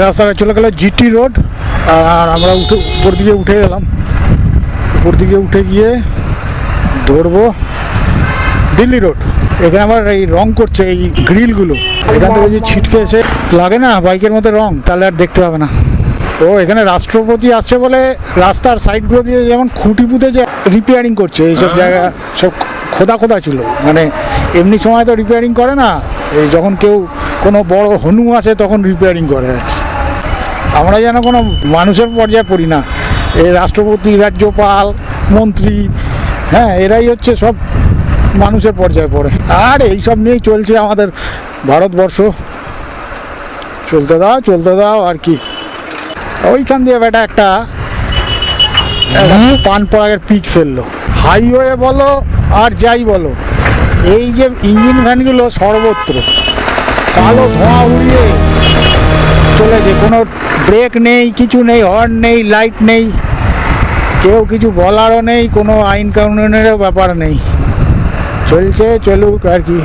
রাস্তাটা চলে গেল জিটি রোড, আর আমরা উপর দিকে উঠে গেলাম। উপর দিকে উঠে গিয়ে ধরবো দিল্লি রোড। এখানে আবার এই রং করছে এই গ্রিলগুলো, এখান থেকে যদি ছিটকে এসে লাগে না বাইকের মধ্যে রং, তাহলে আর দেখতে হবে না। তো এখানে রাষ্ট্রপতি আসছে বলে রাস্তার সাইডগুলো দিয়ে যেমন খুঁটি পুঁতে যে রিপেয়ারিং করছে, এইসব জায়গা সব খোদা খোদা ছিল, মানে এমনি সময় তো রিপেয়ারিং করে না, এই যখন কেউ কোনো বড় হনু আসে তখন রিপেয়ারিং করে আর কি। আমরা যেন কোনো মানুষের পর্যায়ে পড়ি না, এই রাষ্ট্রপতি, রাজ্যপাল, মন্ত্রী, হ্যাঁ এরাই হচ্ছে সব মানুষের পর্যায়ে পড়ে। আর এইসব নিয়েই চলছে আমাদের ভারতবর্ষ, চলতে দাও আর কি। ওইখান দিয়ে বেটা একটা পান পরাগের পিক ফেললো, হাইওয়ে বলো আর যাই বলো, এই যে ইঞ্জিন ভ্যানগুলো সর্বত্র কালো ধোঁয়া উড়িয়ে চলেছে, কোনো ব্রেক নেই, কিছু নেই, হর্ন নেই, লাইট নেই, কেউ কিছু বলারও নেই, কোনো আইন কানুনেরও ব্যাপার নেই, চলছে চলুক আর কি।